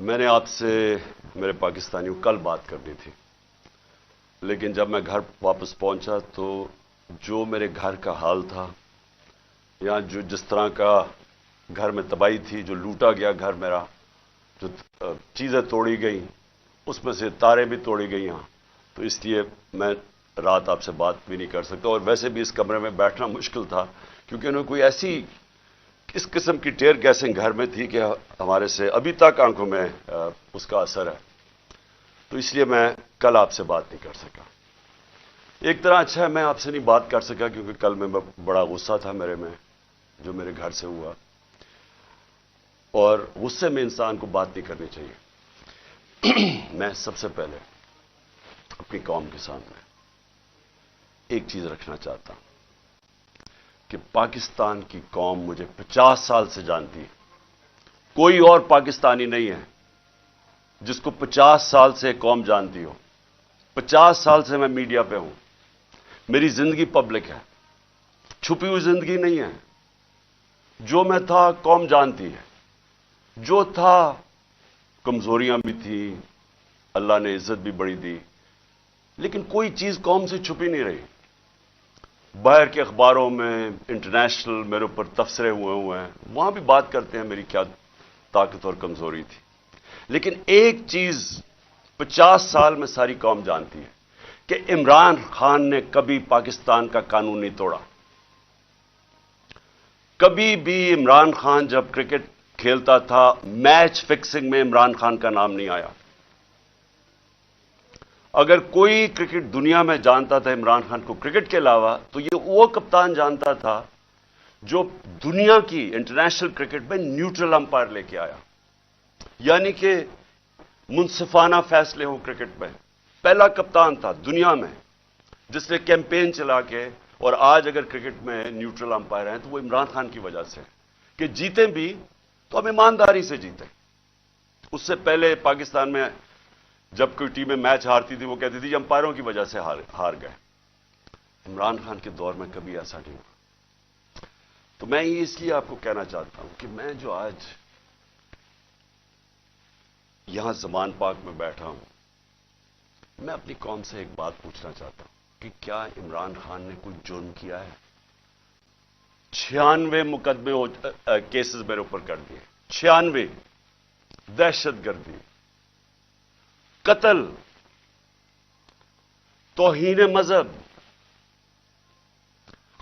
میں نے آپ سے میرے پاکستانیوں کل بات کرنی تھی، لیکن جب میں گھر واپس پہنچا تو جو میرے گھر کا حال تھا یا جو جس طرح کا گھر میں تباہی تھی، جو لوٹا گیا گھر میرا، جو چیزیں توڑی گئیں، اس میں سے تاریں بھی توڑی گئی ہیں، تو اس لیے میں رات آپ سے بات بھی نہیں کر سکتا، اور ویسے بھی اس کمرے میں بیٹھنا مشکل تھا کیونکہ انہوں نے کوئی ایسی اس قسم کی ٹیئر گیسنگ گھر میں تھی کہ ہمارے سے ابھی تک آنکھوں میں اس کا اثر ہے، تو اس لیے میں کل آپ سے بات نہیں کر سکا۔ ایک طرح اچھا ہے میں آپ سے نہیں بات کر سکا کیونکہ کل میں بڑا غصہ تھا میرے میں جو میرے گھر سے ہوا، اور غصے میں انسان کو بات نہیں کرنی چاہیے۔ میں سب سے پہلے اپنی قوم کے سامنے ایک چیز رکھنا چاہتا ہوں کہ پاکستان کی قوم مجھے 50 سال سے جانتی ہے، کوئی اور پاکستانی نہیں ہے جس کو 50 سال سے قوم جانتی ہو۔ 50 سال سے میں میڈیا پہ ہوں، میری زندگی پبلک ہے، چھپی ہوئی زندگی نہیں ہے۔ جو میں تھا قوم جانتی ہے، جو تھا کمزوریاں بھی تھیں، اللہ نے عزت بھی بڑی دی، لیکن کوئی چیز قوم سے چھپی نہیں رہی۔ باہر کے اخباروں میں انٹرنیشنل میرے اوپر تبصرے ہوئے ہیں، وہاں بھی بات کرتے ہیں میری کیا طاقت اور کمزوری تھی، لیکن ایک چیز 50 سال میں ساری قوم جانتی ہے کہ عمران خان نے کبھی پاکستان کا قانون نہیں توڑا۔ کبھی بھی عمران خان جب کرکٹ کھیلتا تھا، میچ فکسنگ میں عمران خان کا نام نہیں آیا۔ اگر کوئی کرکٹ دنیا میں جانتا تھا عمران خان کو کرکٹ کے علاوہ، تو یہ وہ کپتان جانتا تھا جو دنیا کی انٹرنیشنل کرکٹ میں نیوٹرل امپائر لے کے آیا، یعنی کہ منصفانہ فیصلے ہوں کرکٹ میں۔ پہلا کپتان تھا دنیا میں جس نے کیمپین چلا کے، اور آج اگر کرکٹ میں نیوٹرل امپائر ہیں تو وہ عمران خان کی وجہ سے کہ جیتے بھی تو ہم ایمانداری سے جیتے۔ اس سے پہلے پاکستان میں جب کوئی ٹیمیں میچ ہارتی تھی وہ کہتی تھی امپائروں کی وجہ سے ہار گئے۔ عمران خان کے دور میں کبھی ایسا نہیں ہوا۔ تو میں یہ اس لیے آپ کو کہنا چاہتا ہوں کہ میں جو آج یہاں زمان پاک میں بیٹھا ہوں، میں اپنی قوم سے ایک بات پوچھنا چاہتا ہوں کہ کیا عمران خان نے کوئی جرم کیا ہے؟ 96 مقدمے کیسز میرے اوپر کر دیے، 96، دہشت گردی، قتل، توہین مذہب،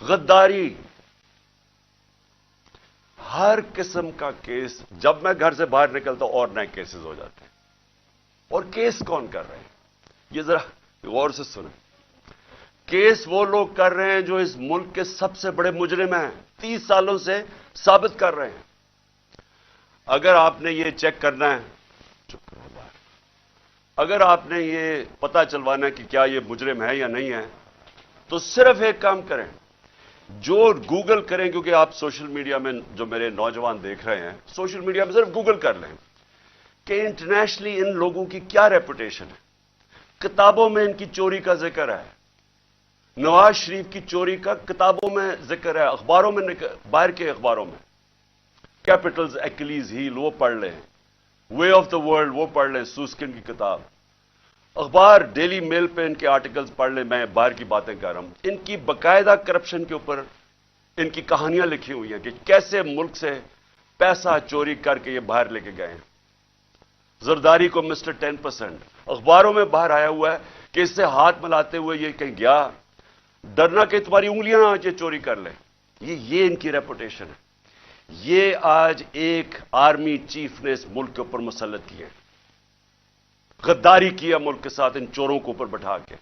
غداری، ہر قسم کا کیس۔ جب میں گھر سے باہر نکلتا اور نئے کیسز ہو جاتے ہیں۔ اور کیس کون کر رہے ہیں؟ یہ ذرا غور سے سنیں۔ کیس وہ لوگ کر رہے ہیں جو اس ملک کے سب سے بڑے مجرم ہیں، 30 سالوں سے ثابت کر رہے ہیں۔ اگر آپ نے یہ چیک کرنا ہے، چپ کرو باہر، اگر آپ نے یہ پتہ چلوانا ہے کہ کیا یہ مجرم ہے یا نہیں ہے، تو صرف ایک کام کریں، جو گوگل کریں، کیونکہ آپ سوشل میڈیا میں جو میرے نوجوان دیکھ رہے ہیں، سوشل میڈیا میں صرف گوگل کر لیں کہ انٹرنیشنلی ان لوگوں کی کیا ریپوٹیشن ہے۔ کتابوں میں ان کی چوری کا ذکر ہے، نواز شریف کی چوری کا کتابوں میں ذکر ہے، اخباروں میں، باہر کے اخباروں میں۔ کیپٹلز، ایکلیز ہیل وہ پڑھ لیں، وے آف دا ورلڈ وہ پڑھ لیں، سوسکن کی کتاب، اخبار ڈیلی میل پہ ان کے آرٹیکلز پڑھ لیں۔ میں باہر کی باتیں کر رہا ہوں، ان کی باقاعدہ کرپشن کے اوپر ان کی کہانیاں لکھی ہوئی ہیں کہ کیسے ملک سے پیسہ چوری کر کے یہ باہر لے کے گئے ہیں۔ زرداری کو مسٹر 10%، اخباروں میں باہر آیا ہوا ہے کہ اس سے ہاتھ ملاتے ہوئے یہ کہیں گیا، ڈرنا کہ تمہاری انگلیاں آج یہ چوری کر لیں۔ یہ ان کی ریپوٹیشن ہے۔ یہ آج ایک آرمی چیف نے اس ملک کے اوپر مسلط کیا، غداری کیا ملک کے ساتھ ان چوروں کو اوپر بٹھا کے،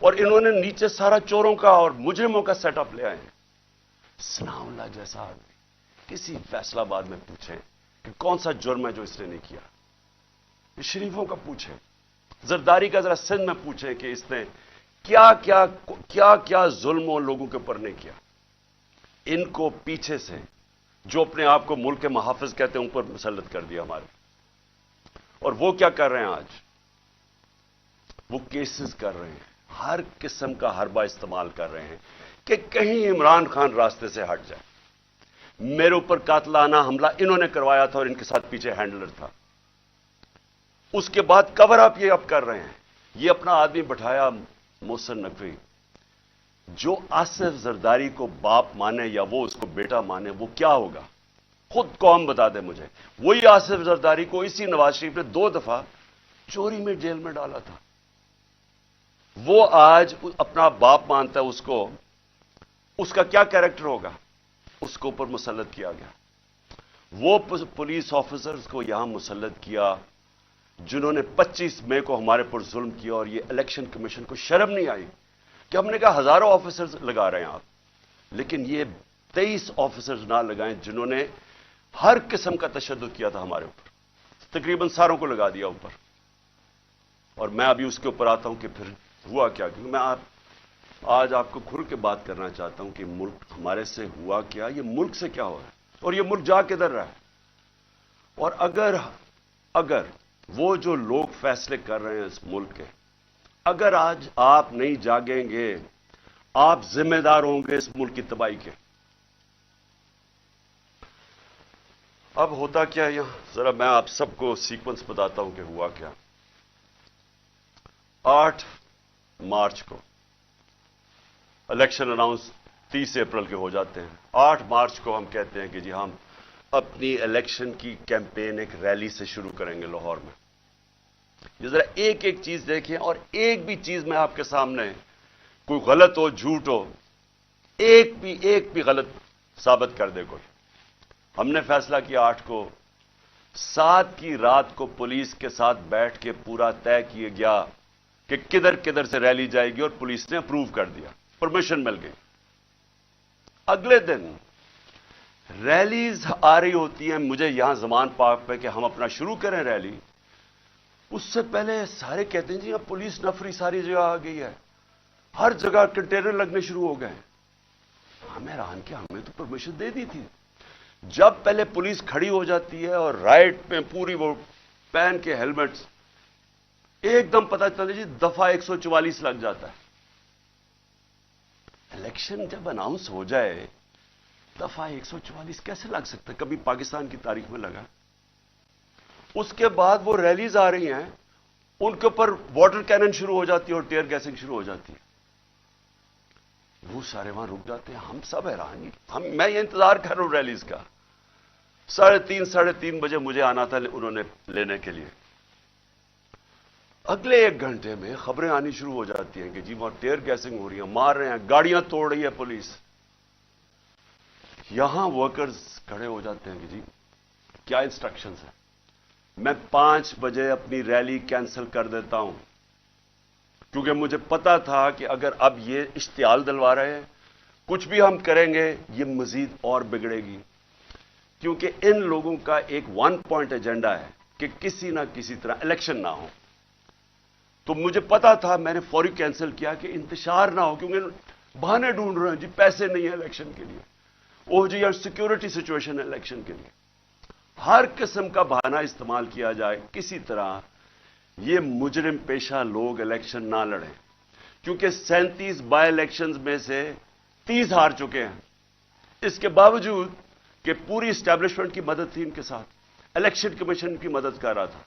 اور انہوں نے نیچے سارا چوروں کا اور مجرموں کا سیٹ اپ لے آئے ہیں۔ ثناء اللہ جیسا آدمی کسی فیصلہ آباد میں پوچھیں کہ کون سا جرم ہے جو اس نے نہیں کیا، شریفوں کا پوچھیں، زرداری کا ذرا سندھ میں پوچھیں کہ اس نے کیا ظلم اور لوگوں کے اوپر نہیں کیا۔ ان کو پیچھے سے جو اپنے آپ کو ملک کے محافظ کہتے ہیں اوپر مسلط کر دیا ہمارے، اور وہ کیا کر رہے ہیں آج؟ وہ کیسز کر رہے ہیں، ہر قسم کا حربہ استعمال کر رہے ہیں کہ کہیں عمران خان راستے سے ہٹ جائے۔ میرے اوپر قاتلانہ حملہ انہوں نے کروایا تھا اور ان کے ساتھ پیچھے ہینڈلر تھا۔ اس کے بعد کور اپ یہ اب کر رہے ہیں. یہ اپنا آدمی بٹھایا محسن نقوی, جو آصف زرداری کو باپ مانے یا وہ اس کو بیٹا مانے, وہ کیا ہوگا خود قوم بتا دے مجھے. وہی آصف زرداری کو اسی نواز شریف نے 2 دفعہ چوری میں جیل میں ڈالا تھا. وہ آج اپنا باپ مانتا ہے اس کو, اس کا کیا کیریکٹر ہوگا؟ اس کو اوپر مسلط کیا گیا. وہ پولیس آفیسرز کو یہاں مسلط کیا جنہوں نے 25 مئی کو ہمارے پر ظلم کیا, اور یہ الیکشن کمیشن کو شرم نہیں آئی کہ ہم نے کہا ہزاروں آفیسرز لگا رہے ہیں آپ, لیکن یہ 23 آفیسرز نہ لگائیں جنہوں نے ہر قسم کا تشدد کیا تھا ہمارے اوپر, تقریباً ساروں کو لگا دیا اوپر. اور میں ابھی اس کے اوپر آتا ہوں کہ پھر ہوا کیا, کیونکہ میں آج آپ کو کھل کے بات کرنا چاہتا ہوں کہ ملک ہمارے سے ہوا کیا, یہ ملک سے کیا ہو رہا ہے, اور یہ ملک جا کدھر رہا ہے. اور اگر وہ جو لوگ فیصلے کر رہے ہیں اس ملک کے, اگر آج آپ نہیں جاگیں گے, آپ ذمہ دار ہوں گے اس ملک کی تباہی کے. اب ہوتا کیا ہے یہاں, ذرا میں آپ سب کو سیکوینس بتاتا ہوں کہ ہوا کیا. 8 مارچ کو الیکشن اناؤنس 30 اپریل کے ہو جاتے ہیں. 8 مارچ کو ہم کہتے ہیں کہ جی ہم اپنی الیکشن کی کیمپین ایک ریلی سے شروع کریں گے لاہور میں. یہ ذرا ایک ایک چیز دیکھیں, اور ایک بھی چیز میں آپ کے سامنے کوئی غلط ہو, جھوٹ ہو, ایک بھی غلط ثابت کر دے کوئی. ہم نے فیصلہ کیا 8 کو, 7 کی رات کو پولیس کے ساتھ بیٹھ کے پورا طے کیا گیا کہ کدھر کدھر سے ریلی جائے گی, اور پولیس نے اپروو کر دیا, پرمیشن مل گئی. اگلے دن ریلیز آ رہی ہوتی ہیں, مجھے یہاں زمان پاک پہ کہ ہم اپنا شروع کریں ریلی, اس سے پہلے سارے کہتے ہیں جی اب پولیس نفری ساری جگہ آ گئی ہے, ہر جگہ کنٹینر لگنے شروع ہو گئے. ہمیں حیران کہ ہمیں تو پرمیشن دے دی تھی. جب پہلے پولیس کھڑی ہو جاتی ہے اور رائٹ پہ پوری وہ پہن کے ہیلمٹس, ایک دم پتہ چلتا جی دفعہ 144 لگ جاتا ہے. الیکشن جب اناؤنس ہو جائے دفعہ 144 کیسے لگ سکتا ہے؟ کبھی پاکستان کی تاریخ میں لگا؟ اس کے بعد وہ ریلیز آ رہی ہیں, ان کے اوپر واٹر کینن شروع ہو جاتی ہے اور ٹیئر گیسنگ شروع ہو جاتی ہے. وہ سارے وہاں رک جاتے ہیں. ہم سب حیران ہیں. میں یہ انتظار کر رہا ہوں ریلیز کا. 3:30 بجے مجھے آنا تھا انہوں نے لینے کے لیے. اگلے 1 گھنٹے میں خبریں آنی شروع ہو جاتی ہیں کہ جی وہاں ٹیئر گیسنگ ہو رہی ہے, مار رہے ہیں, گاڑیاں توڑ رہی ہے پولیس. یہاں ورکرز کھڑے ہو جاتے ہیں کہ جی کیا انسٹرکشنز ہیں. میں 5 بجے اپنی ریلی کینسل کر دیتا ہوں, کیونکہ مجھے پتا تھا کہ اگر اب یہ اشتعال دلوا رہے ہیں, کچھ بھی ہم کریں گے یہ مزید اور بگڑے گی. کیونکہ ان لوگوں کا ایک 1 پوائنٹ ایجنڈا ہے کہ کسی نہ کسی طرح الیکشن نہ ہو. تو مجھے پتا تھا, میں نے فوری کینسل کیا کہ انتشار نہ ہو, کیونکہ بہانے ڈھونڈ رہے ہیں جی پیسے نہیں ہیں الیکشن کے لیے, او جی یا سیکورٹی سچویشن ہے الیکشن کے لیے. ہر قسم کا بہانہ استعمال کیا جائے کسی طرح یہ مجرم پیشہ لوگ الیکشن نہ لڑیں. کیونکہ 37 بائی الیکشنز میں سے 30 ہار چکے ہیں. اس کے باوجود کہ پوری اسٹیبلشمنٹ کی مدد تھی ان کے ساتھ, الیکشن کمیشن کی مدد کر رہا تھا,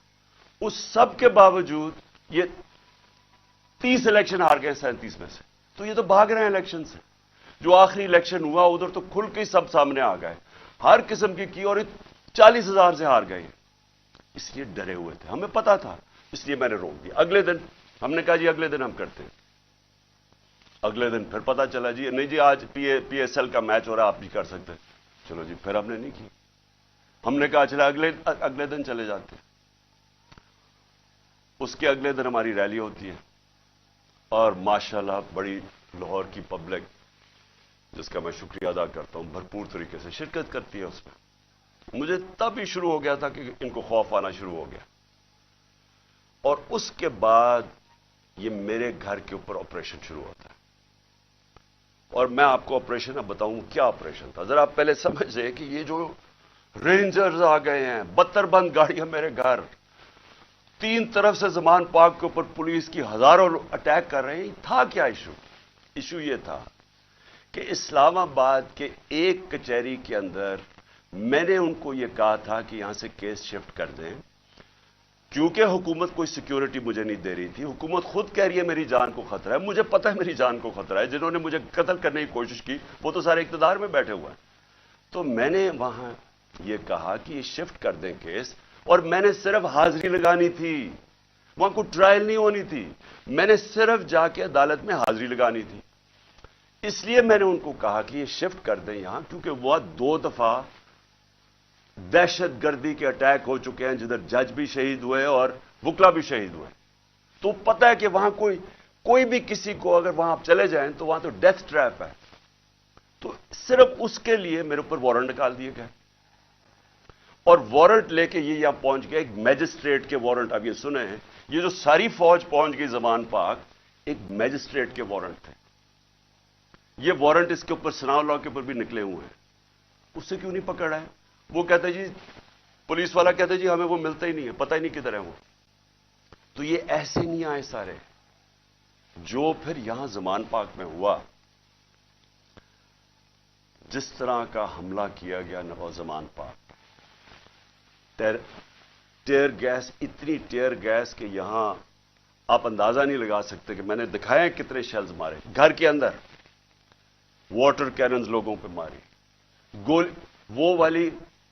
اس سب کے باوجود یہ 30 الیکشن ہار گئے 37 میں سے. تو یہ تو بھاگ رہے ہیں الیکشن سے. جو آخری الیکشن ہوا ادھر تو کھل کے سب سامنے آ گئے, ہر قسم کی اور 40,000 سے ہار گئے. اس لیے ڈرے ہوئے تھے, ہمیں پتا تھا, اس لیے میں نے روک دیا. اگلے دن ہم نے کہا جی اگلے دن ہم کرتے ہیں. اگلے دن پھر پتا چلا جی نہیں جی آج پی ایس ایل کا میچ ہو رہا, آپ بھی کر سکتے ہیں. چلو جی, پھر ہم نے نہیں کی. ہم نے کہا چلا اگلے دن چلے جاتے ہیں. اس کے اگلے دن ہماری ریلی ہوتی ہے, اور ماشاءاللہ بڑی لاہور کی پبلک, جس کا میں شکریہ ادا کرتا ہوں, بھرپور طریقے سے شرکت کرتی ہے اس میں. مجھے تب ہی شروع ہو گیا تھا کہ ان کو خوف آنا شروع ہو گیا. اور اس کے بعد یہ میرے گھر کے اوپر آپریشن شروع ہوتا ہے. اور میں آپ کو آپریشن اب بتاؤں کیا آپریشن تھا. ذرا آپ پہلے سمجھ لیں کہ یہ جو رینجرز آ گئے ہیں, 72 بند گاڑیاں میرے گھر, 3 طرف سے زمان پاک کے اوپر پولیس کی ہزاروں اٹیک کر رہے ہیں. تھا کیا ایشو یہ تھا کہ اسلام آباد کے ایک کچہری کے اندر میں نے ان کو یہ کہا تھا کہ یہاں سے کیس شفٹ کر دیں, کیونکہ حکومت کوئی سیکیورٹی مجھے نہیں دے رہی تھی. حکومت خود کہہ رہی ہے میری جان کو خطرہ ہے. مجھے پتہ ہے میری جان کو خطرہ ہے. جنہوں نے مجھے قتل کرنے کی کوشش کی وہ تو سارے اقتدار میں بیٹھے ہوئے ہیں. تو میں نے وہاں یہ کہا کہ یہ شفٹ کر دیں کیس, اور میں نے صرف حاضری لگانی تھی, وہاں کوئی ٹرائل نہیں ہونی تھی. میں نے صرف جا کے عدالت میں حاضری لگانی تھی. اس لیے میں نے ان کو کہا کہ یہ شفٹ کر دیں یہاں, کیونکہ وہ 2 دفعہ دہشت گردی کے اٹیک ہو چکے ہیں جدھر جج بھی شہید ہوئے اور وکلا بھی شہید ہوئے. تو پتہ ہے کہ وہاں کوئی بھی کسی کو اگر وہاں آپ چلے جائیں تو وہاں تو ڈیتھ ٹریپ ہے. تو صرف اس کے لیے میرے اوپر وارنٹ نکال دیے گئے, اور وارنٹ لے کے یہ یہاں پہنچ گیا. ایک میجسٹریٹ کے وارنٹ آپ یہ سنے ہیں, یہ جو ساری فوج پہنچ گئی زمان پاک, ایک میجسٹریٹ کے وارنٹ تھے. یہ وارنٹ اس کے اوپر ثناء اللہ کے اوپر بھی نکلے ہوئے ہیں. اس سے کیوں نہیں پکڑا ہے؟ وہ کہتے جی, پولیس والا کہتے جی ہمیں وہ ملتا ہی نہیں ہے, پتہ ہی نہیں کدھر ہے وہ. تو یہ ایسے نہیں آئے سارے. جو پھر یہاں زمان پاک میں ہوا, جس طرح کا حملہ کیا گیا نواز زمان پاک, ٹیئر گیس, اتنی ٹیئر گیس کہ یہاں آپ اندازہ نہیں لگا سکتے کہ میں نے دکھایا کتنے شیلز مارے گھر کے اندر. واٹر کیننز لوگوں پہ ماری, وہ والی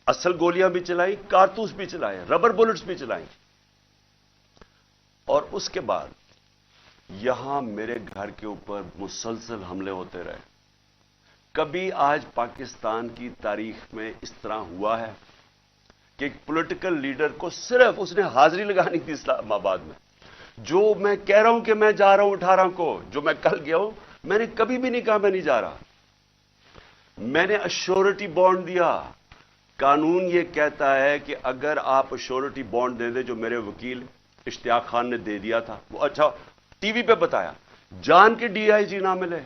اصل گولیاں بھی چلائیں, کارتوس بھی چلائے, ربر بلٹس بھی چلائیں. اور اس کے بعد یہاں میرے گھر کے اوپر مسلسل حملے ہوتے رہے. کبھی آج پاکستان کی تاریخ میں اس طرح ہوا ہے کہ ایک پولیٹیکل لیڈر کو صرف اس نے حاضری لگانی تھی اسلام آباد میں. جو میں کہہ رہا ہوں کہ میں جا رہا ہوں 18 کو, جو میں کل گیا ہوں, میں نے کبھی بھی نہیں کہا میں نہیں جا رہا. میں نے اشورٹی بانڈ دیا. قانون یہ کہتا ہے کہ اگر آپ اشورٹی بانڈ دے دیں, جو میرے وکیل اشتیاق خان نے دے دیا تھا, وہ اچھا ٹی وی پہ بتایا, جان کے ڈی آئی جی نہ ملے,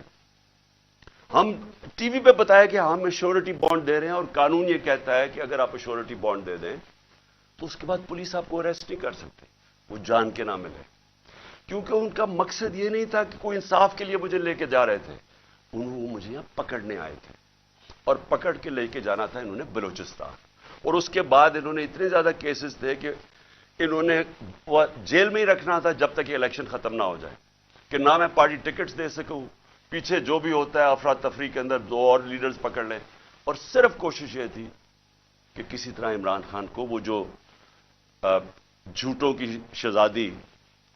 ہم ٹی وی پہ بتایا کہ ہم اشورٹی بانڈ دے رہے ہیں, اور قانون یہ کہتا ہے کہ اگر آپ اشورٹی بانڈ دے دیں تو اس کے بعد پولیس آپ کو اریسٹ نہیں کر سکتے, وہ جان کے نہ ملے. کیونکہ ان کا مقصد یہ نہیں تھا کہ کوئی انصاف کے لیے مجھے لے کے جا رہے تھے, وہ مجھے یہاں پکڑنے آئے تھے, اور پکڑ کے لے کے جانا تھا انہوں نے بلوچستان. اور اس کے بعد انہوں نے اتنے زیادہ کیسز تھے کہ انہوں نے جیل میں ہی رکھنا تھا جب تک یہ الیکشن ختم نہ ہو جائے, کہ نہ میں پارٹی ٹکٹس دے سکوں, پیچھے جو بھی ہوتا ہے افراتفری کے اندر 2 اور لیڈرز پکڑ لیں. اور صرف کوشش یہ تھی کہ کسی طرح عمران خان کو, وہ جو جھوٹوں کی شہزادی,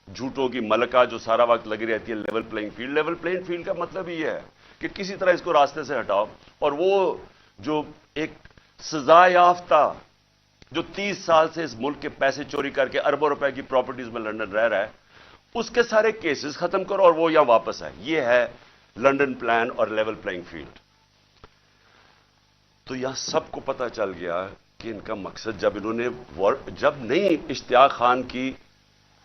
جھوٹوں کی ملکہ جو سارا وقت لگی رہتی ہے level playing field. Level playing field کا مطلب یہ ہے کہ کسی طرح اس کو راستے سے ہٹاؤ. اور وہ جو ایک سزا یافتہ جو 30 سال سے اس ملک کے پیسے چوری کر کے اربوں روپے کی پراپرٹیز میں لندن رہ رہا ہے, اس کے سارے کیسز ختم کرو اور وہ یہاں واپس آئے. یہ ہے لندن پلان اور لیول پلینگ فیلڈ. تو یہاں سب کو پتا چل گیا کہ ان کا مقصد, جب نہیں اشتیاق خان کی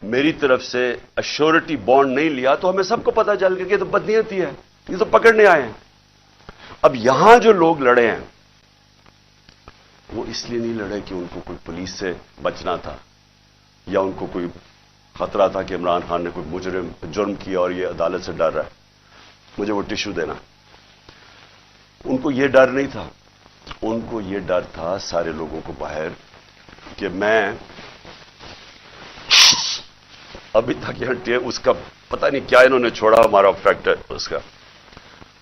میری طرف سے اشورٹی بانڈ نہیں لیا تو ہمیں سب کو پتا چل گیا کہ یہ تو بدنیتی ہے, یہ تو پکڑنے آئے ہیں. اب یہاں جو لوگ لڑے ہیں وہ اس لیے نہیں لڑے کہ ان کو کوئی پولیس سے بچنا تھا, یا ان کو کوئی خطرہ تھا کہ عمران خان نے کوئی جرم کیا اور یہ عدالت سے ڈر رہا ہے مجھے وہ ٹشو دینا. ان کو یہ ڈر نہیں تھا. ان کو یہ ڈر تھا سارے لوگوں کو باہر کہ میں ابھی تک یہاں اس کا پتہ نہیں کیا انہوں نے چھوڑا ہمارا فیکٹر اس کا.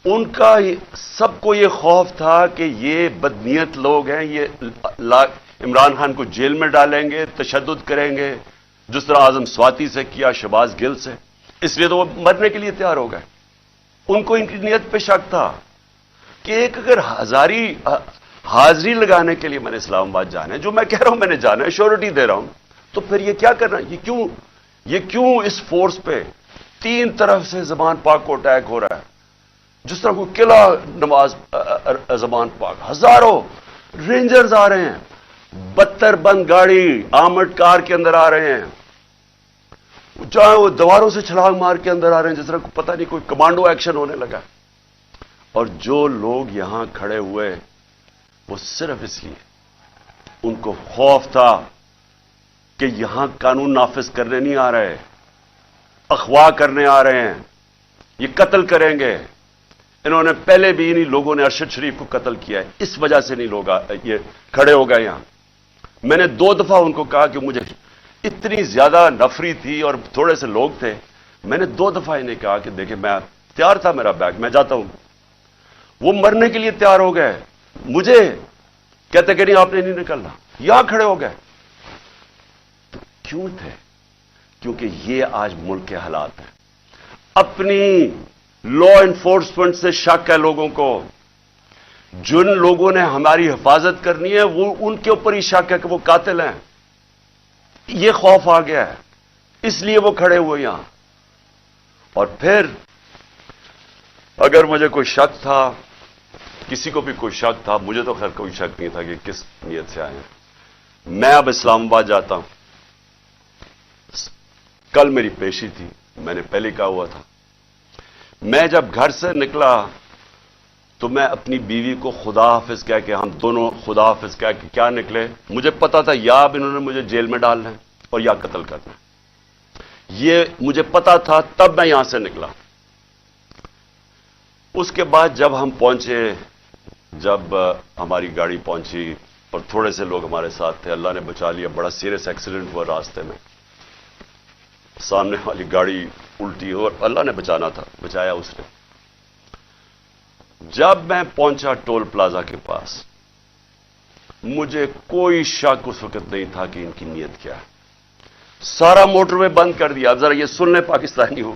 ان کا سب کو یہ خوف تھا کہ یہ بدنیت لوگ ہیں, یہ عمران خان کو جیل میں ڈالیں گے, تشدد کریں گے, جس طرح اعظم سواتی سے کیا, شہباز گل سے. اس لیے تو وہ مرنے کے لیے تیار ہو گئے. ان کو ان کی نیت پہ شک تھا کہ ایک اگر حاضری لگانے کے لیے میں نے اسلام آباد جانا ہے, جو میں کہہ رہا ہوں میں نے جانا ہے, شیورٹی دے رہا ہوں, تو پھر یہ کیا کرنا, یہ کیوں اس فورس پہ 3 طرف سے زمان پاک کو اٹیک ہو رہا ہے. جس طرح کوئی قلعہ نواز زمان پاک, ہزاروں رینجرز آ رہے ہیں, 72 بند گاڑی آرمڈ کار کے اندر آ رہے ہیں, چاہے وہ دیواروں سے چھلانگ مار کے اندر آ رہے ہیں, جس طرح پتہ نہیں کوئی کمانڈو ایکشن ہونے لگا. اور جو لوگ یہاں کھڑے ہوئے وہ صرف اس لیے, ان کو خوف تھا کہ یہاں قانون نافذ کرنے نہیں آ رہے, اغوا کرنے آ رہے ہیں, یہ قتل کریں گے. انہوں نے پہلے بھی انہی لوگوں نے ارشد شریف کو قتل کیا ہے, اس وجہ سے نہیں لوگ یہ کھڑے ہو گئے یہاں. میں نے 2 دفعہ ان کو کہا کہ مجھے اتنی زیادہ نفری تھی اور تھوڑے سے لوگ تھے. میں نے 2 دفعہ انہیں کہا کہ دیکھیں میں تیار تھا, میرا بیگ میں جاتا ہوں. وہ مرنے کے لیے تیار ہو گئے, مجھے کہتے کہ نہیں آپ نے نہیں نکلنا, یہاں کھڑے ہو گئے. تو کیوں تھے؟ کیونکہ یہ آج ملک کے حالات ہیں. اپنی لا انفورسمنٹ سے شک ہے لوگوں کو. جن لوگوں نے ہماری حفاظت کرنی ہے وہ ان کے اوپر ہی شک ہے کہ وہ قاتل ہیں. یہ خوف آ گیا ہے, اس لیے وہ کھڑے ہوئے یہاں. اور پھر اگر مجھے کوئی شک تھا, کسی کو بھی کوئی شک تھا, مجھے تو خیر کوئی شک نہیں تھا کہ کس نیت سے آئے ہیں. میں اب اسلام آباد جاتا ہوں. کل میری پیشی تھی, میں نے پہلے کہا ہوا تھا. میں جب گھر سے نکلا تو میں اپنی بیوی کو خدا حافظ کہہ کے, ہم دونوں خدا حافظ کہہ کے کیا نکلے. مجھے پتا تھا یا اب انہوں نے مجھے جیل میں ڈالنا ہے اور یا قتل کرنا ہے. یہ مجھے پتا تھا, تب میں یہاں سے نکلا. اس کے بعد جب ہم پہنچے, جب ہماری گاڑی پہنچی اور تھوڑے سے لوگ ہمارے ساتھ تھے, اللہ نے بچا لیا. بڑا سیریس ایکسیڈنٹ ہوا راستے میں, سامنے والی گاڑی الٹی اور اللہ نے بچانا تھا, بچایا اس نے. جب میں پہنچا ٹول پلازا کے پاس, مجھے کوئی شک اس وقت نہیں تھا کہ ان کی نیت کیا ہے. سارا موٹر وے بند کر دیا. اب ذرا یہ سن لیں پاکستانی ہو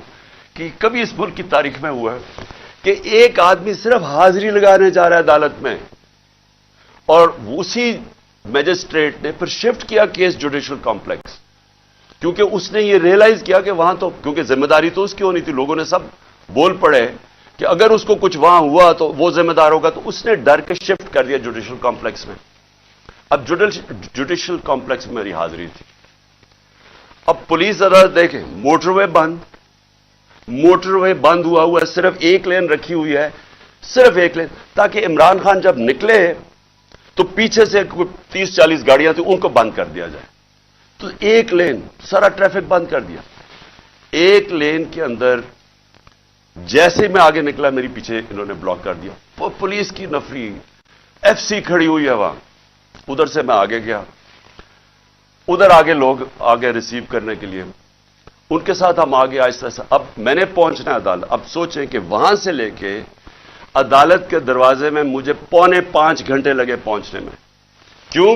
کہ کبھی اس ملک کی تاریخ میں ہوا ہے کہ ایک آدمی صرف حاضری لگانے جا رہا ہے عدالت میں, اور اسی میجسٹریٹ نے پھر شفٹ کیا کیس جوڈیشل کمپلیکس, کیونکہ اس نے یہ ریئلائز کیا کہ وہاں تو, کیونکہ ذمہ داری تو اس کی ہونی تھی. لوگوں نے سب بول پڑے کہ اگر اس کو کچھ وہاں ہوا تو وہ ذمہ دار ہوگا, تو اس نے ڈر کے شفٹ کر دیا جوڈیشل کمپلیکس میں. اب جوڈیشل کمپلیکس میں میری حاضری تھی. اب پولیس عدالت دیکھیں, موٹر وے بند, موٹر وے بند ہوا ہے, صرف ایک لین رکھی ہوئی ہے, صرف ایک لین, تاکہ عمران خان جب نکلے تو پیچھے سے 30-40 گاڑیاں تھیں ان کو بند کر دیا جائے. تو ایک لین, سارا ٹریفک بند کر دیا. ایک لین کے اندر جیسے میں آگے نکلا میری پیچھے انہوں نے بلاک کر دیا. پولیس کی نفری, ایف سی کھڑی ہوئی ہے وہاں. ادھر سے میں آگے گیا, ادھر آگے لوگ آگے ریسیو کرنے کے لیے, ان کے ساتھ ہم آگے آہستہ آہستہ. اب میں نے پہنچنا ہے عدالت. اب سوچیں کہ وہاں سے لے کے عدالت کے دروازے میں مجھے 4.25 گھنٹے لگے پہنچنے میں. کیوں؟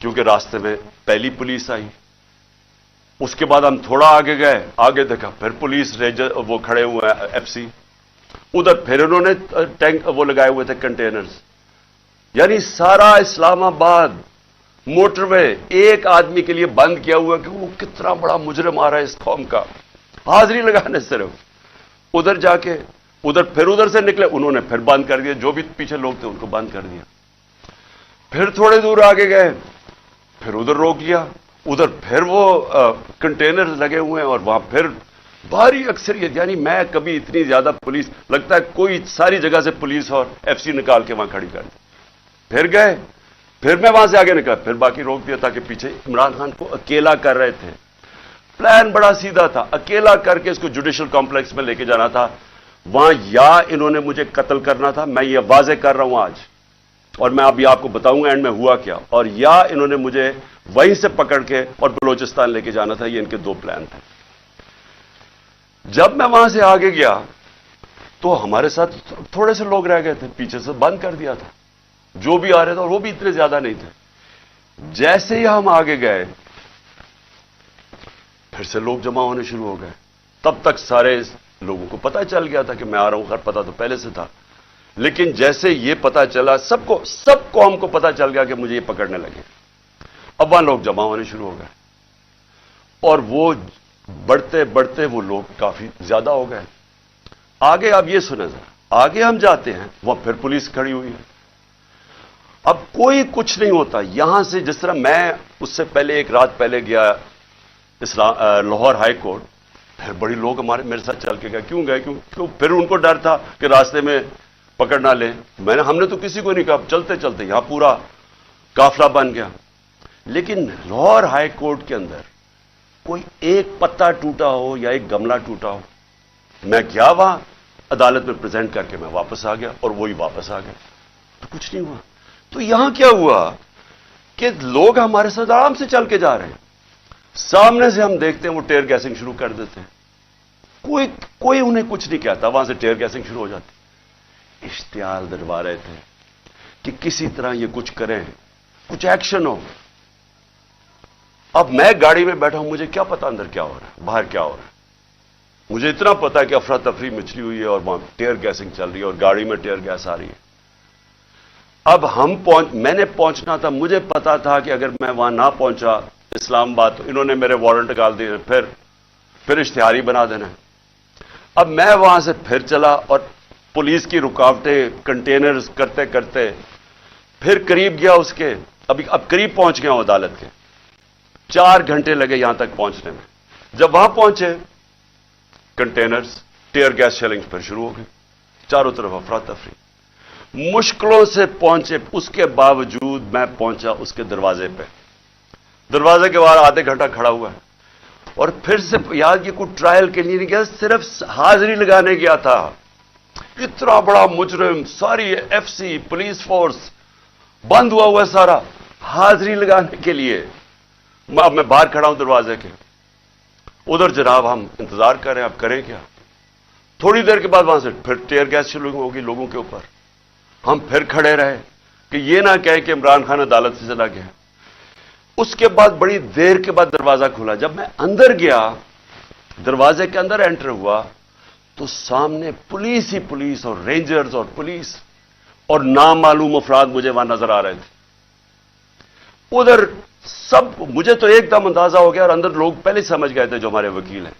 کیونکہ راستے میں پہلی پولیس آئی, اس کے بعد ہم تھوڑا آگے گئے, آگے دیکھا پھر پولیس ریجر وہ کھڑے ہوئے ہیں ایف سی, ادھر پھر انہوں نے ٹینک وہ لگائے ہوئے تھے کنٹینرز. یعنی سارا اسلام آباد موٹر وے ایک آدمی کے لیے بند کیا ہوا کہ وہ کتنا بڑا مجرم آ رہا ہے اس قوم کا, حاضری لگانے صرف. ادھر جا کے پھر ادھر سے نکلے, انہوں نے پھر بند کر دیا, جو بھی پیچھے لوگ تھے ان کو بند کر دیا. پھر تھوڑے دور آگے گئے, پھر ادھر روک لیا, ادھر پھر وہ کنٹینر لگے ہوئے ہیں اور وہاں پھر بھاری اکثریت. یعنی میں کبھی اتنی زیادہ پولیس, لگتا ہے کوئی ساری جگہ سے پولیس اور ایف سی نکال کے وہاں کھڑی کر دی. پھر گئے, پھر میں وہاں سے آگے نکلا, پھر باقی روک دیا تاکہ پیچھے عمران خان کو اکیلا کر رہے تھے. پلان بڑا سیدھا تھا, اکیلا کر کے اس کو جوڈیشل کمپلیکس میں لے کے جانا تھا. وہاں یا انہوں نے مجھے قتل کرنا تھا, میں یہ واضح کر رہا ہوں آج, اور میں ابھی آپ کو بتاؤں گا اینڈ میں ہوا کیا, اور یا انہوں نے مجھے وہیں سے پکڑ کے اور بلوچستان لے کے جانا تھا. یہ ان کے 2 پلان تھے. جب میں وہاں سے آگے گیا تو ہمارے ساتھ تھوڑے سے لوگ رہ گئے تھے, پیچھے سے بند کر دیا تھا جو بھی آ رہے تھے, اور وہ بھی اتنے زیادہ نہیں تھے. جیسے ہی ہم آگے گئے پھر سے لوگ جمع ہونے شروع ہو گئے. تب تک سارے لوگوں کو پتہ چل گیا تھا کہ میں آ رہا ہوں, خیر پتہ تو پہلے سے تھا, لیکن جیسے یہ پتہ چلا سب کو ہم کو پتہ چل گیا کہ مجھے یہ پکڑنے لگے. اب وہاں لوگ جمع ہونے شروع ہو گئے, اور وہ بڑھتے بڑھتے وہ لوگ کافی زیادہ ہو گئے. آگے آپ یہ سنیں ذرا, آگے ہم جاتے ہیں وہاں پھر پولیس کھڑی ہوئی ہے. اب کوئی کچھ نہیں ہوتا. یہاں سے جس طرح میں اس سے پہلے ایک رات پہلے گیا لاہور ہائی کورٹ, پھر بڑی لوگ میرے ساتھ چل کے گئے. کیوں گئے؟ کیوں پھر ان کو ڈر تھا کہ راستے میں پکڑ نہ لیں. ہم نے تو کسی کو نہیں کہا, چلتے چلتے یہاں پورا قافلہ بن گیا. لیکن لاہور ہائی کورٹ کے اندر کوئی ایک پتا ٹوٹا ہو یا ایک گملہ ٹوٹا ہو. میں گیا وہاں عدالت میں پریزنٹ کر کے میں واپس آ گیا, اور وہی واپس آ گئے, تو کچھ نہیں ہوا. تو یہاں کیا ہوا کہ لوگ ہمارے ساتھ آرام سے چل کے جا رہے ہیں. سامنے سے ہم دیکھتے ہیں وہ ٹیئر گیسنگ شروع کر دیتے ہیں، کوئی انہیں کچھ نہیں کہتا، وہاں سے ٹیئر گیسنگ شروع ہو جاتی۔ اشتعال دلوا رہے تھے کہ کسی طرح یہ کچھ کریں، کچھ ایکشن ہو۔ اب میں گاڑی میں بیٹھا ہوں، مجھے کیا پتا اندر کیا ہو رہا ہے، باہر کیا ہو رہا ہے۔ مجھے اتنا پتا ہے کہ افراتفری مچلی ہوئی ہے اور وہاں ٹیئر گیسنگ چل رہی ہے اور گاڑی میں ٹیئر گیس آ رہی ہے۔ اب میں نے پہنچنا تھا، مجھے پتا تھا کہ اگر میں وہاں نہ پہنچا اسلام آباد تو انہوں نے میرے وارنٹ نکال دیے، پھر اشتہاری بنا دینا۔ اب میں وہاں سے پھر چلا اور پولیس کی رکاوٹیں کنٹینرز کرتے کرتے پھر قریب گیا اس کے، اب قریب پہنچ گیا ہوں عدالت کے۔ 4 گھنٹے لگے یہاں تک پہنچنے میں۔ جب وہاں پہنچے کنٹینرز ٹیئر گیس شیلنگ پھر شروع ہو گئی، چاروں طرف افراتفری۔ مشکلوں سے پہنچے، اس کے باوجود میں پہنچا اس کے دروازے پہ، دروازے کے باہر آدھے گھنٹہ کھڑا ہوا ہے، اور پھر سے یاد یہ کوئی ٹرائل کے لیے نہیں گیا، صرف حاضری لگانے گیا تھا۔ اتنا بڑا مجرم، ساری ایف سی پولیس فورس بند ہوا ہوا ہے سارا، حاضری لگانے کے لیے۔ اب میں باہر کھڑا ہوں دروازے کے، ادھر جناب ہم انتظار کر رہے ہیں، اب کریں کیا؟ تھوڑی دیر کے بعد وہاں سے پھر ٹیئر گیس شروع ہوگی لوگوں کے اوپر۔ ہم پھر کھڑے رہے کہ یہ نہ کہیں کہ عمران خان عدالت سے چلا گیا۔ اس کے بعد بڑی دیر کے بعد دروازہ کھلا، جب میں اندر گیا، دروازے کے اندر انٹر ہوا تو سامنے پولیس ہی پولیس اور رینجرز اور پولیس اور نامعلوم افراد مجھے وہاں نظر آ رہے تھے۔ ادھر مجھے تو ایک دم اندازہ ہو گیا، اور اندر لوگ پہلے سمجھ گئے تھے جو ہمارے وکیل ہیں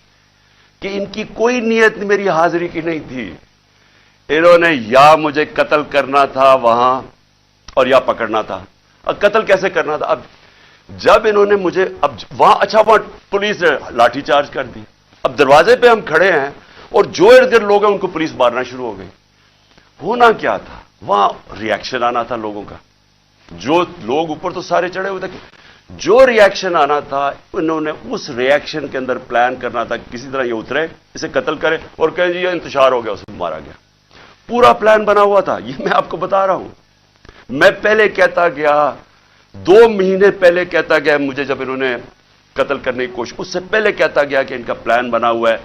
کہ ان کی کوئی نیت میری حاضری کی نہیں تھی۔ انہوں نے یا مجھے قتل کرنا تھا وہاں اور یا پکڑنا تھا۔ اب قتل کیسے کرنا تھا؟ اب جب انہوں نے مجھے وہاں پولیس نے لاٹھی چارج کر دی۔ اب دروازے پہ ہم کھڑے ہیں اور جو ارد گرد لوگ ہیں ان کو پولیس مارنا شروع ہو گئی۔ ہونا کیا تھا؟ وہاں ری ایکشن آنا تھا لوگوں کا، جو لوگ اوپر تو سارے چڑھے ہوئے تھے، جو ری ایکشن آنا تھا انہوں نے اس ری ایکشن کے اندر پلان کرنا تھا کسی طرح یہ اترے، اسے قتل کرے اور کہیں جی یہ انتشار ہو گیا، اسے مارا گیا۔ پورا پلان بنا ہوا تھا، یہ میں آپ کو بتا رہا ہوں۔ میں پہلے کہتا گیا، 2 مہینے پہلے کہتا گیا، مجھے جب انہوں نے قتل کرنے کی کوشش، اس سے پہلے کہتا گیا کہ ان کا پلان بنا ہوا ہے،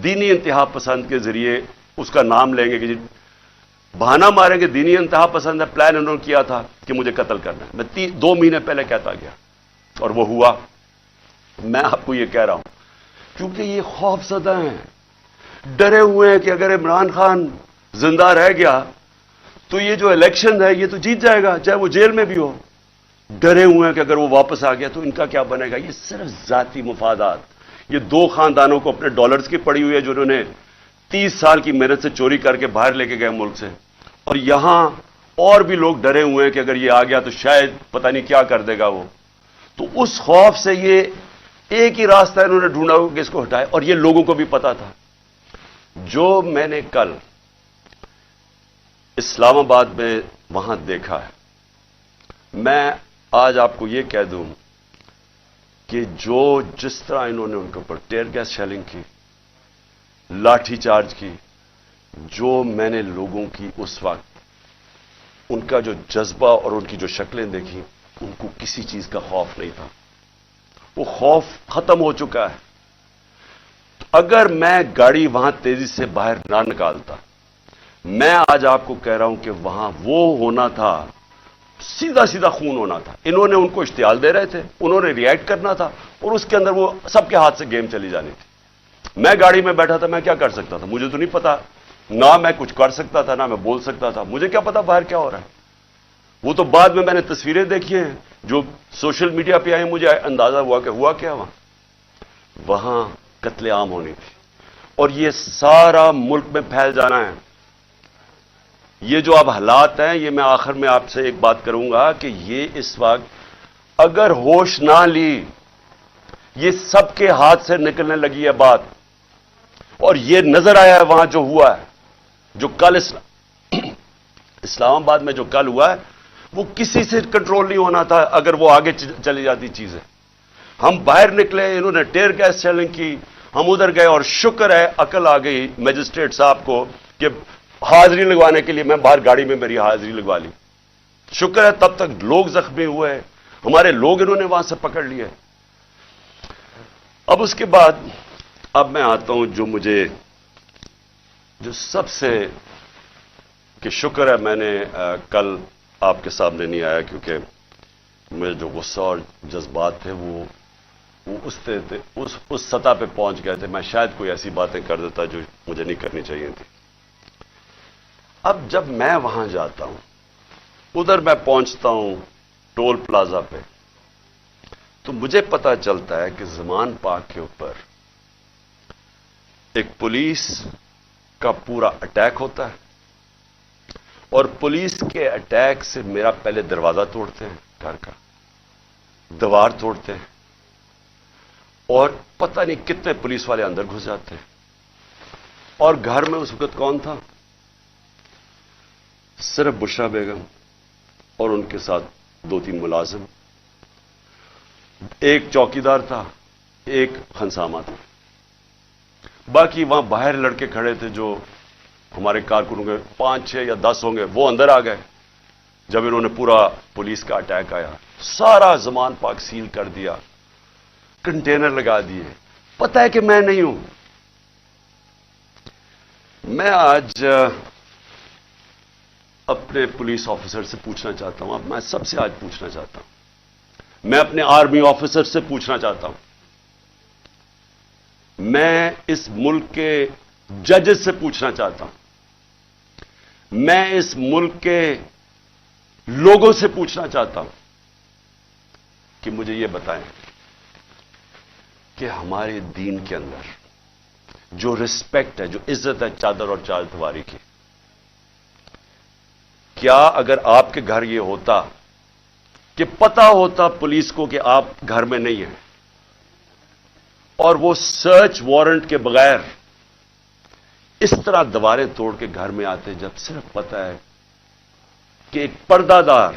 دینی انتہا پسند کے ذریعے اس کا نام لیں گے کہ جی بہانہ ماریں گے، دینی انتہا پسند ہے، پلان انہوں نے کیا تھا کہ مجھے قتل کرنا ہے۔ میں 2 مہینے پہلے کہتا گیا اور وہ ہوا۔ میں آپ کو یہ کہہ رہا ہوں کیونکہ یہ خوف زدہ ہیں، ڈرے ہوئے ہیں کہ اگر عمران خان زندہ رہ گیا تو یہ جو الیکشن ہے یہ تو جیت جائے گا، چاہے وہ جیل میں بھی ہو۔ ڈرے ہوئے ہیں کہ اگر وہ واپس آ گیا تو ان کا کیا بنے گا۔ یہ صرف ذاتی مفادات، یہ 2 خاندانوں کو اپنے ڈالرز کی پڑی ہوئی ہے جو انہوں نے 30 سال کی محنت سے چوری کر کے باہر لے کے گئے ملک سے، اور یہاں اور بھی لوگ ڈرے ہوئے ہیں کہ اگر یہ آ گیا تو شاید پتہ نہیں کیا کر دے گا وہ۔ تو اس خوف سے یہ ایک ہی راستہ انہوں نے ڈھونڈا کہ اس کو ہٹائے، اور یہ لوگوں کو بھی پتا تھا۔ جو میں نے کل اسلام آباد میں وہاں دیکھا ہے، میں آج آپ کو یہ کہہ دوں کہ جس طرح انہوں نے ان کے اوپر ٹیئر گیس شیلنگ کی، لاٹھی چارج کی، جو میں نے لوگوں کی اس وقت ان کا جو جذبہ اور ان کی جو شکلیں دیکھی، ان کو کسی چیز کا خوف نہیں تھا، وہ خوف ختم ہو چکا ہے۔ اگر میں گاڑی وہاں تیزی سے باہر نہ نکالتا، میں آج آپ کو کہہ رہا ہوں کہ وہاں وہ ہونا تھا، سیدھا سیدھا خون ہونا تھا۔ انہوں نے ان کو اشتعال دے رہے تھے، انہوں نے ری ایکٹ کرنا تھا، اور اس کے اندر وہ سب کے ہاتھ سے گیم چلی جانی تھی۔ میں گاڑی میں بیٹھا تھا، میں کیا کر سکتا تھا؟ مجھے تو نہیں پتا، نہ میں کچھ کر سکتا تھا، نہ میں بول سکتا تھا، مجھے کیا پتا باہر کیا ہو رہا ہے۔ وہ تو بعد میں نے تصویریں دیکھی ہیں جو سوشل میڈیا پہ آئی، مجھے اندازہ ہوا کہ ہوا کیا وہاں قتل عام ہونی تھی، اور یہ سارا ملک میں پھیل جانا ہے۔ یہ جو اب حالات ہیں، یہ میں آخر میں آپ سے ایک بات کروں گا کہ یہ اس وقت اگر ہوش نہ لی، یہ سب کے ہاتھ سے نکلنے لگی ہے بات، اور یہ نظر آیا ہے وہاں جو ہوا ہے، جو کل اسلام آباد میں جو کل ہوا ہے، وہ کسی سے کنٹرول نہیں ہونا تھا اگر وہ آگے چلی جاتی چیزیں۔ ہم باہر نکلے، انہوں نے ٹیئر گیس شیلنگ کی، ہم ادھر گئے، اور شکر ہے عقل آ گئی میجسٹریٹ صاحب کو کہ حاضری لگوانے کے لیے میں باہر گاڑی میں میری حاضری لگوا لی۔ شکر ہے تب تک لوگ زخمی ہوئے، ہمارے لوگ انہوں نے وہاں سے پکڑ لیے۔ اب اس کے بعد اب میں آتا ہوں جو سب سے کہ شکر ہے میں نے کل آپ کے سامنے نہیں آیا، کیونکہ میرے جو غصہ اور جذبات تھے وہ اس سطح پہ پہنچ گئے تھے، میں شاید کوئی ایسی باتیں کر دیتا جو مجھے نہیں کرنی چاہیے تھی۔ اب جب میں وہاں جاتا ہوں، ادھر میں پہنچتا ہوں ٹول پلازا پہ، تو مجھے پتا چلتا ہے کہ زمان پاک کے اوپر ایک پولیس کا پورا اٹیک ہوتا ہے، اور پولیس کے اٹیک سے میرا پہلے دروازہ توڑتے ہیں، گھر کا دیوار توڑتے ہیں، اور پتہ نہیں کتنے پولیس والے اندر گھس جاتے ہیں۔ اور گھر میں اس وقت کون تھا؟ صرف بشرا بیگم اور ان کے ساتھ 2-3 ملازم، ایک چوکیدار تھا، ایک خنسامہ تھا، باقی وہاں باہر لڑکے کھڑے تھے جو ہمارے کارکنوں کے 5-6 یا 10 ہوں گے، وہ اندر آ گئے جب انہوں نے پورا پولیس کا اٹیک آیا، سارا زمان پاک سیل کر دیا، کنٹینر لگا دیے۔ پتہ ہے کہ میں نہیں ہوں۔ میں آج اپنے پولیس آفیسر سے پوچھنا چاہتا ہوں، اب میں سب سے آج پوچھنا چاہتا ہوں، میں اپنے آرمی آفیسر سے پوچھنا چاہتا ہوں، میں اس ملک کے ججز سے پوچھنا چاہتا ہوں، میں اس ملک کے لوگوں سے پوچھنا چاہتا ہوں کہ مجھے یہ بتائیں کہ ہمارے دین کے اندر جو رسپیکٹ ہے، جو عزت ہے چادر اور چار دیواری کی، کیا اگر آپ کے گھر یہ ہوتا کہ پتا ہوتا پولیس کو کہ آپ گھر میں نہیں ہیں، اور وہ سرچ وارنٹ کے بغیر اس طرح دیواریں توڑ کے گھر میں آتے، جب صرف پتا ہے کہ ایک پردہ دار،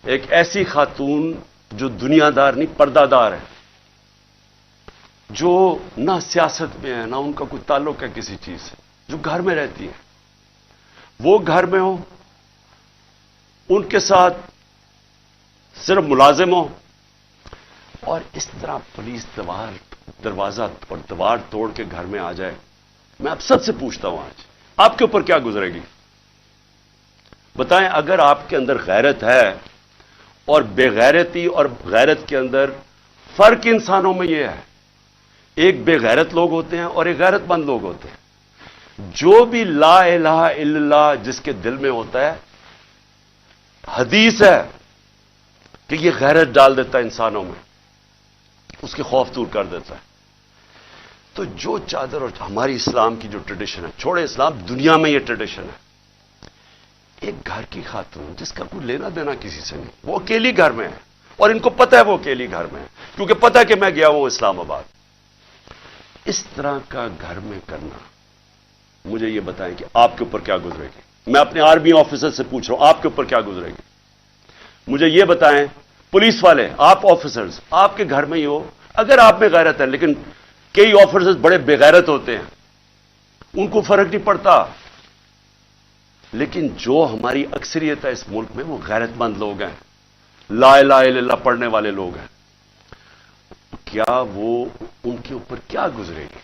ایک ایسی خاتون جو دنیا دار نہیں پردہ دار ہے، جو نہ سیاست میں ہے نہ ان کا کوئی تعلق ہے کسی چیز سے، جو گھر میں رہتی ہے، وہ گھر میں ہو، ان کے ساتھ صرف ملازم ہو، اور اس طرح پولیس دروازہ اور دیوار توڑ کے گھر میں آ جائے۔ میں آپ سب سے پوچھتا ہوں، آج آپ کے اوپر کیا گزرے گی؟ بتائیں، اگر آپ کے اندر غیرت ہے، اور بے غیرتی اور غیرت کے اندر فرق انسانوں میں یہ ہے، ایک بے غیرت لوگ ہوتے ہیں اور ایک غیرت مند لوگ ہوتے ہیں۔ جو بھی لا الہ الا اللہ جس کے دل میں ہوتا ہے، حدیث ہے کہ یہ غیرت ڈال دیتا ہے انسانوں میں، اس کے خوف دور کر دیتا ہے۔ تو جو چادر اور ہماری اسلام کی جو ٹریڈیشن ہے، چھوڑے اسلام، دنیا میں یہ ٹریڈیشن ہے، ایک گھر کی خاتون جس کا کوئی لینا دینا کسی سے نہیں، وہ اکیلی گھر میں ہے، اور ان کو پتہ ہے وہ اکیلی گھر میں ہے، کیونکہ پتہ ہے کہ میں گیا ہوں اسلام آباد۔ اس طرح کا گھر میں کرنا، مجھے یہ بتائیں کہ آپ کے اوپر کیا گزرے گی؟ میں اپنے آرمی آفیسر سے پوچھ رہا ہوں، آپ کے اوپر کیا گزرے گی؟ مجھے یہ بتائیں، پولیس والے، آپ آفیسرز، آپ کے گھر میں ہی ہو، اگر آپ میں غیرت ہے، لیکن کئی آفیسرز بڑے بے غیرت ہوتے ہیں، ان کو فرق نہیں پڑتا، لیکن جو ہماری اکثریت ہے اس ملک میں، وہ غیرت مند لوگ ہیں، لا الہ الا اللہ پڑھنے والے لوگ ہیں، کیا وہ ان کے اوپر کیا گزرے گی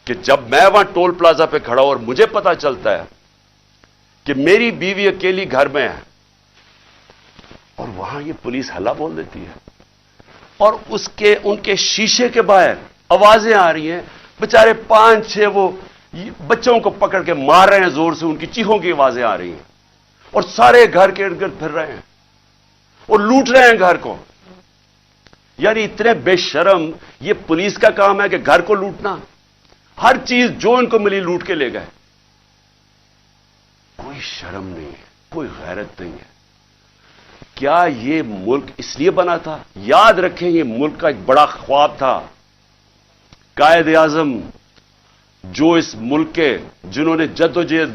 کہ جب میں وہاں ٹول پلازا پہ کھڑا ہوں اور مجھے پتا چلتا ہے کہ میری بیوی اکیلی گھر میں ہے، اور وہاں یہ پولیس ہلا بول دیتی ہے، اور ان کے شیشے کے باہر آوازیں آ رہی ہیں، بےچارے 5-6 وہ بچوں کو پکڑ کے مار رہے ہیں زور سے، ان کی چیخوں کی آوازیں آ رہی ہیں، اور سارے گھر کے ارد گرد پھر رہے ہیں اور لوٹ رہے ہیں گھر کو۔ یعنی اتنے بے شرم، یہ پولیس کا کام ہے کہ گھر کو لوٹنا، ہر چیز جو ان کو ملی لوٹ کے لے گئے، کوئی شرم نہیں ہے، کوئی غیرت نہیں ہے۔ کیا یہ ملک اس لیے بنا تھا؟ یاد رکھیں، یہ ملک کا ایک بڑا خواب تھا۔ قائد اعظم جو اس ملک کے، جنہوں نے جدوجہد،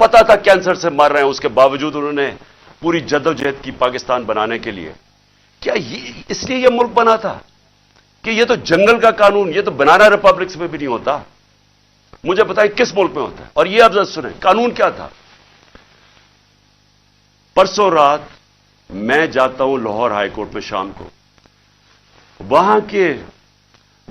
پتا تھا کینسر سے مر رہے ہیں، اس کے باوجود انہوں نے پوری جدوجہد کی پاکستان بنانے کے لیے۔ کیا اس لیے یہ ملک بنا تھا کہ یہ تو جنگل کا قانون، یہ تو بنانا ریپبلکس میں بھی نہیں ہوتا؟ مجھے بتائیں کس ملک میں ہوتا ہے؟ اور یہ اب ذرا سنیں، قانون کیا تھا؟ پرسوں رات میں جاتا ہوں لاہور ہائی کورٹ میں شام کو، وہاں کے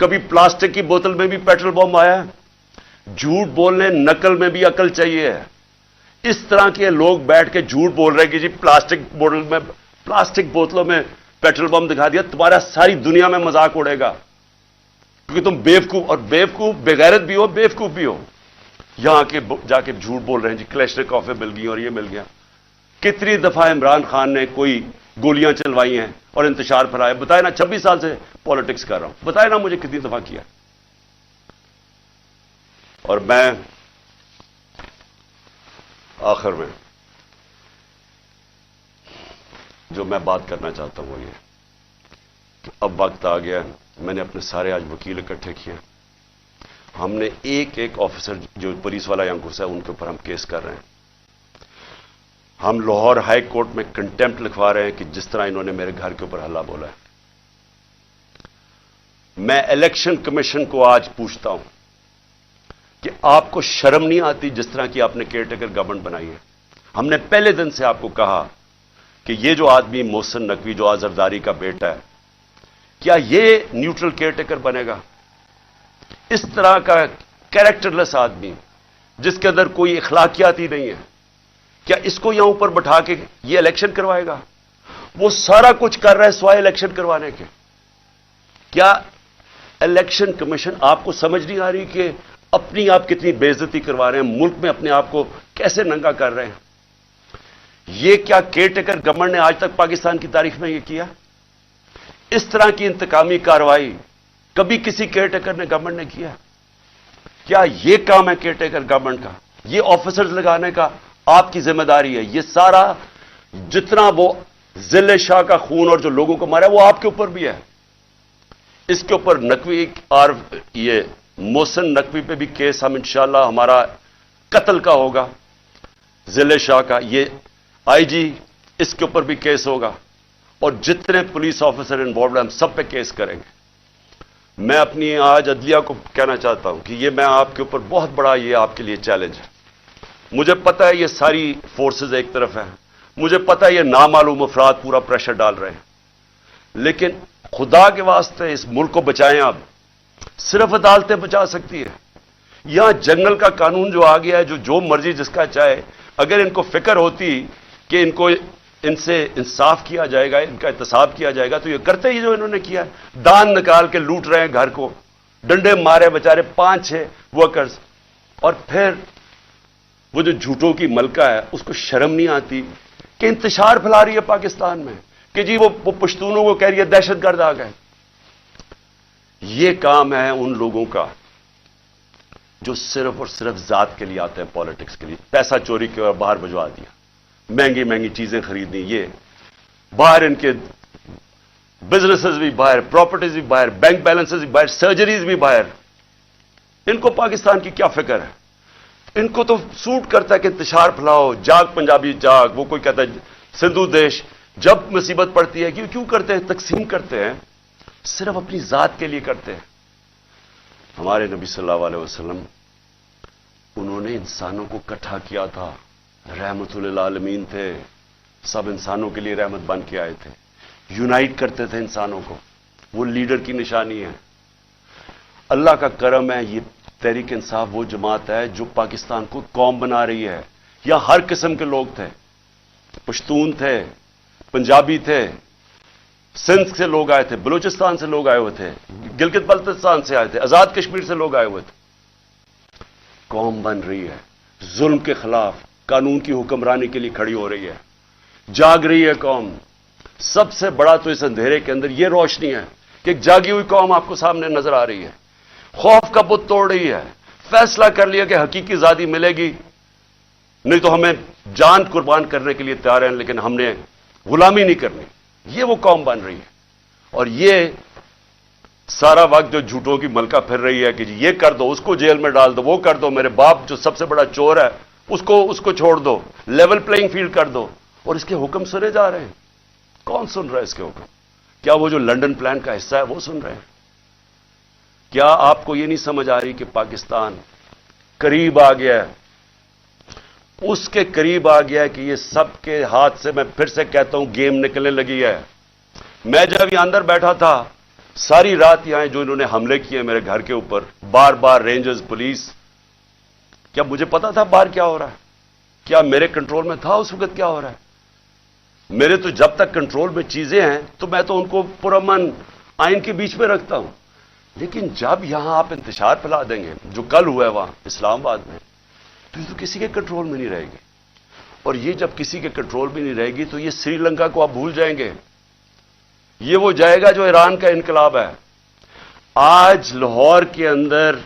کبھی پلاسٹک کی بوتل میں بھی پیٹرول بم آیا ہے؟ جھوٹ بولنے نقل میں بھی عقل چاہیے. اس طرح کے لوگ بیٹھ کے جھوٹ بول رہے ہیں کہ جی پلاسٹک بوتلوں میں پیٹرول بم دکھا دیا. تمہارا ساری دنیا میں مذاق اڑے گا کیونکہ تم بیوقوف، اور بیوقوف بغیرت بھی ہو، بیوقوف بھی ہو. یہاں کے جا کے جھوٹ بول رہے ہیں جی کلیشنکوفیں مل گئی اور یہ مل گیا. کتنی دفعہ عمران خان نے کوئی گولیاں چلوائی ہیں اور انتشار پھیلایا؟ بتائے نا، 26 سال سے پالیٹکس کر رہا ہوں، بتائے نا مجھے کتنی دفعہ کیا. اور میں آخر میں جو میں بات کرنا چاہتا ہوں وہ یہ کہ اب وقت آ گیا. میں نے اپنے سارے آج وکیل اکٹھے کیے. ہم نے ایک ایک آفیسر جو پولیس والا یہاں گھسا ہے ان کے اوپر ہم کیس کر رہے ہیں. ہم لاہور ہائی کورٹ میں کنٹمپٹ لکھوا رہے ہیں کہ جس طرح انہوں نے میرے گھر کے اوپر ہلا بولا ہے. میں الیکشن کمیشن کو آج پوچھتا ہوں کہ آپ کو شرم نہیں آتی جس طرح کی آپ نے کیئر ٹیکر گورنمنٹ بنائی ہے؟ ہم نے پہلے دن سے آپ کو کہا کہ یہ جو آدمی محسن نقوی جو آزرداری کا بیٹا ہے، کیا یہ نیوٹرل کیئر ٹیکر بنے گا؟ اس طرح کا کیریکٹر لیس آدمی جس کے اندر کوئی اخلاقیات ہی نہیں ہے، کیا اس کو یہاں اوپر بٹھا کے یہ الیکشن کروائے گا؟ وہ سارا کچھ کر رہا ہے سوائے الیکشن کروانے کے. کیا الیکشن کمیشن آپ کو سمجھ نہیں آ رہی کہ اپنی آپ کتنی بے عزتی کروا رہے ہیں، ملک میں اپنے آپ کو کیسے ننگا کر رہے ہیں؟ یہ کیا کیئر ٹیکر گورنمنٹ نے آج تک پاکستان کی تاریخ میں یہ کیا؟ اس طرح کی انتقامی کارروائی کبھی کسی کیئر ٹیکر نے گورنمنٹ نے کیا؟ کیا یہ کام ہے کیئر ٹیکر گورنمنٹ کا؟ یہ آفیسرز لگانے کا آپ کی ذمہ داری ہے؟ یہ سارا جتنا وہ ضلع شاہ کا خون اور جو لوگوں کو مارا وہ آپ کے اوپر بھی ہے. اس کے اوپر نقوی اور یہ محسن نقوی پہ بھی کیس ہم انشاءاللہ ہمارا قتل کا ہوگا، ضلع شاہ کا، یہ آئی جی اس کے اوپر بھی کیس ہوگا، اور جتنے پولیس آفیسر انوالوڈ ہیں ہم سب پہ کیس کریں گے. میں اپنی آج عدلیہ کو کہنا چاہتا ہوں کہ یہ میں آپ کے اوپر بہت بڑا یہ آپ کے لیے چیلنج ہے. مجھے پتا ہے یہ ساری فورسز ایک طرف ہیں، مجھے پتا ہے یہ نامعلوم افراد پورا پریشر ڈال رہے ہیں، لیکن خدا کے واسطے اس ملک کو بچائیں. آپ صرف عدالتیں بچا سکتی ہے. یہاں جنگل کا قانون جو آ گیا ہے، جو مرضی جس کا چاہے، اگر ان کو فکر ہوتی کہ ان سے انصاف کیا جائے گا، ان کا احتساب کیا جائے گا، تو یہ کرتے ہی جو انہوں نے کیا ہے. دان نکال کے لوٹ رہے ہیں گھر کو، ڈنڈے مارے بیچارے 5-6 ورکرز، اور پھر وہ جو جھوٹوں کی ملکہ ہے اس کو شرم نہیں آتی کہ انتشار پھیلا رہی ہے پاکستان میں کہ جی وہ پشتونوں کو کہہ رہی ہے دہشت گرد آ گئے. یہ کام ہے ان لوگوں کا جو صرف اور صرف ذات کے لیے آتے ہیں، پالیٹکس کے لیے. پیسہ چوری کے اور باہر بھجوا دیا، مہنگی مہنگی چیزیں خریدنی، یہ باہر ان کے بزنسز بھی باہر، پراپرٹیز بھی باہر، بینک بیلنسز بھی باہر، سرجریز بھی باہر. ان کو پاکستان کی کیا فکر ہے؟ ان کو تو سوٹ کرتا ہے کہ انتشار پھیلاؤ، جاگ پنجابی جاگ. وہ کوئی کہتا ہے سندھو دیش. جب مصیبت پڑتی ہے کیوں کرتے ہیں؟ تقسیم کرتے ہیں، صرف اپنی ذات کے لیے کرتے ہیں. ہمارے نبی صلی اللہ علیہ وسلم انہوں نے انسانوں کو اکٹھا کیا تھا، رحمت للعالمین تھے، سب انسانوں کے لیے رحمت بن کے آئے تھے، یونائٹ کرتے تھے انسانوں کو. وہ لیڈر کی نشانی ہے. اللہ کا کرم ہے، یہ تحریک انصاف وہ جماعت ہے جو پاکستان کو قوم بنا رہی ہے. یہاں ہر قسم کے لوگ تھے، پشتون تھے، پنجابی تھے، سندھ سے لوگ آئے تھے، بلوچستان سے لوگ آئے ہوئے تھے، گلگت بلتستان سے آئے تھے، آزاد کشمیر سے لوگ آئے ہوئے تھے. قوم بن رہی ہے، ظلم کے خلاف قانون کی حکمرانی کے لیے کھڑی ہو رہی ہے، جاگ رہی ہے قوم. سب سے بڑا تو اس اندھیرے کے اندر یہ روشنی ہے کہ ایک جاگی ہوئی قوم آپ کو سامنے نظر آ رہی ہے، خوف کا بت توڑ رہی ہے، فیصلہ کر لیا کہ حقیقی آزادی ملے گی، نہیں تو ہمیں جان قربان کرنے کے لیے تیار ہیں، لیکن ہم نے غلامی نہیں کرنی. یہ وہ قوم بن رہی ہے. اور یہ سارا وقت جو جھوٹوں کی ملکہ پھر رہی ہے کہ جی یہ کر دو، اس کو جیل میں ڈال دو، وہ کر دو، میرے باپ جو سب سے بڑا چور ہے اس کو چھوڑ دو، لیول پلئنگ فیلڈ کر دو، اور اس کے حکم سنے جا رہے ہیں. کون سن رہا ہے اس کے حکم؟ کیا وہ جو لنڈن پلان کا حصہ ہے وہ سن رہے ہیں؟ کیا آپ کو یہ نہیں سمجھ آ رہی کہ پاکستان قریب آ گیا ہے، اس کے قریب آ گیا ہے کہ یہ سب کے ہاتھ سے، میں پھر سے کہتا ہوں، گیم نکلنے لگی ہے. میں جب یہ اندر بیٹھا تھا ساری رات یہاں جو انہوں نے حملے کیے میرے گھر کے اوپر، بار بار رینجرز، پولیس، کیا مجھے پتا تھا باہر کیا ہو رہا ہے؟ کیا میرے کنٹرول میں تھا اس وقت کیا ہو رہا ہے؟ میرے تو جب تک کنٹرول میں چیزیں ہیں تو میں تو ان کو پرامن آئین کے بیچ میں رکھتا ہوں، لیکن جب یہاں آپ انتشار پھیلا دیں گے جو کل ہوا ہے وہاں اسلام آباد میں، تو یہ تو کسی کے کنٹرول میں نہیں رہے گی، اور یہ جب کسی کے کنٹرول میں نہیں رہے گی تو یہ سری لنکا کو آپ بھول جائیں گے، یہ وہ جائے گا جو ایران کا انقلاب ہے۔ آج لاہور کے اندر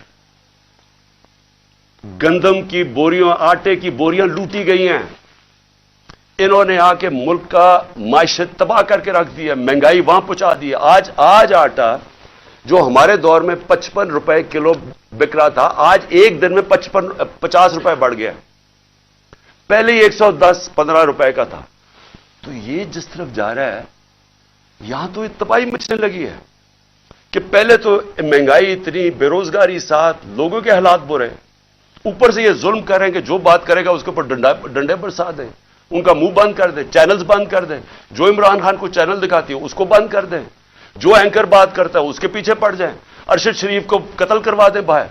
گندم کی بوریاں، آٹے کی بوریاں لوٹی گئی ہیں، انہوں نے آ کے ملک کا معیشت تباہ کر کے رکھ دی ہے، مہنگائی وہاں پہنچا دی ہے۔ آج آٹا جو ہمارے دور میں 55 روپے کلو بک رہا تھا، آج ایک دن میں 50 روپے بڑھ گیا، پہلے ہی 110-15 روپے کا تھا۔ تو یہ جس طرف جا رہا ہے یہاں تو تباہی مچنے لگی ہے کہ پہلے تو مہنگائی اتنی، بے روزگاری ساتھ، لوگوں کے حالات برے، اوپر سے یہ ظلم کر رہے ہیں کہ جو بات کرے گا اس کے اوپر ڈنڈے برسا دیں، ان کا منہ بند کر دیں، چینلز بند کر دیں، جو عمران خان کو چینل دکھاتی ہے اس کو بند کر دیں، جو اینکر بات کرتا ہے اس کے پیچھے پڑ جائیں، ارشد شریف کو قتل کروا دیں باہر،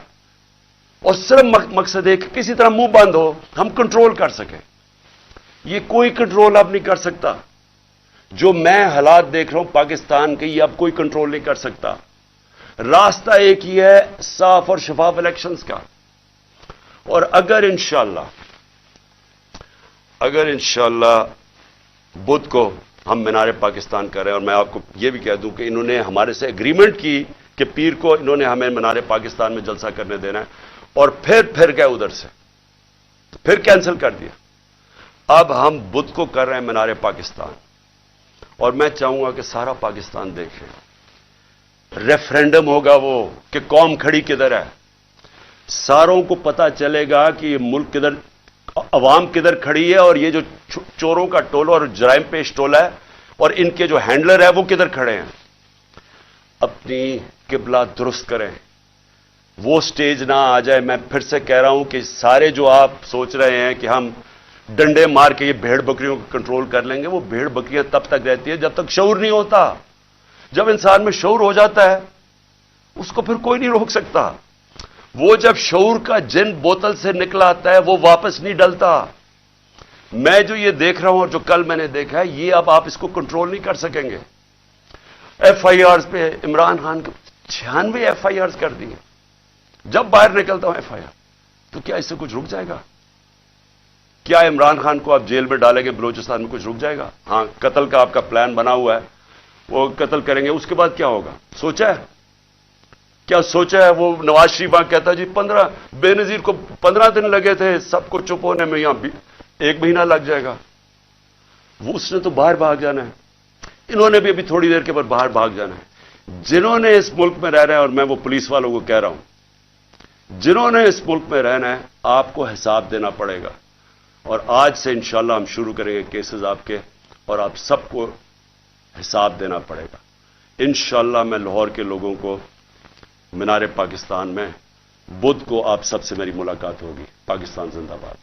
اور صرف مقصد ہے کہ کسی طرح منہ بند ہو، ہم کنٹرول کر سکیں۔ یہ کوئی کنٹرول اب نہیں کر سکتا، جو میں حالات دیکھ رہا ہوں پاکستان کے، یہ اب کوئی کنٹرول نہیں کر سکتا۔ راستہ ایک ہی ہے، صاف اور شفاف الیکشنز کا، اور اگر انشاءاللہ بدھ کو ہم مینار پاکستان کر رہے ہیں، اور میں آپ کو یہ بھی کہہ دوں کہ انہوں نے ہمارے سے ایگریمنٹ کی کہ پیر کو انہوں نے ہمیں مینار پاکستان میں جلسہ کرنے دینا ہے، اور پھر گئے ادھر سے، پھر کینسل کر دیا۔ اب ہم بدھ کو کر رہے ہیں مینار پاکستان، اور میں چاہوں گا کہ سارا پاکستان دیکھیں، ریفرینڈم ہوگا وہ کہ قوم کھڑی کدھر ہے، ساروں کو پتا چلے گا کہ یہ ملک کدھر، عوام کدھر کھڑی ہے، اور یہ جو چوروں کا ٹولہ اور جرائم پیش ٹولہ ہے اور ان کے جو ہینڈلر ہے وہ کدھر کھڑے ہیں۔ اپنی قبلہ درست کریں، وہ سٹیج نہ آ جائے۔ میں پھر سے کہہ رہا ہوں کہ سارے جو آپ سوچ رہے ہیں کہ ہم ڈنڈے مار کے یہ بھیڑ بکریوں کو کنٹرول کر لیں گے، وہ بھیڑ بکریاں تب تک رہتی ہے جب تک شعور نہیں ہوتا۔ جب انسان میں شعور ہو جاتا ہے اس کو پھر کوئی نہیں روک سکتا۔ وہ جب شعور کا جن بوتل سے نکلا آتا ہے وہ واپس نہیں ڈلتا۔ میں جو یہ دیکھ رہا ہوں اور جو کل میں نے دیکھا ہے، یہ اب آپ اس کو کنٹرول نہیں کر سکیں گے۔ ایف آئی آرز پہ عمران خان کو 96 ایف آئی آرز کر دیے۔ جب باہر نکلتا ہوں ایف آئی آر، تو کیا اس سے کچھ رک جائے گا؟ کیا عمران خان کو آپ جیل میں ڈالیں گے بلوچستان میں کچھ رک جائے گا؟ ہاں، قتل کا آپ کا پلان بنا ہوا ہے، وہ قتل کریں گے، اس کے بعد کیا ہوگا سوچا ہے؟ کیا سوچا ہے؟ وہ نواز شریف کہتا ہے جی 15 بے نظیر کو 15 دن لگے تھے سب کو چپ ہونے میں، یہاں 1 مہینہ لگ جائے گا۔ وہ اس نے تو باہر بھاگ جانا ہے، انہوں نے بھی ابھی تھوڑی دیر کے بعد باہر بھاگ جانا ہے۔ جنہوں نے اس ملک میں رہنا ہے، اور میں وہ پولیس والوں کو کہہ رہا ہوں، جنہوں نے اس ملک میں رہنا ہے آپ کو حساب دینا پڑے گا، اور آج سے انشاءاللہ ہم شروع کریں گے کیسز آپ کے، اور آپ سب کو حساب دینا پڑے گا۔ انشاءاللہ میں لاہور کے لوگوں کو مینار پاکستان میں بدھ کو آپ سب سے میری ملاقات ہوگی۔ پاکستان زندہ باد۔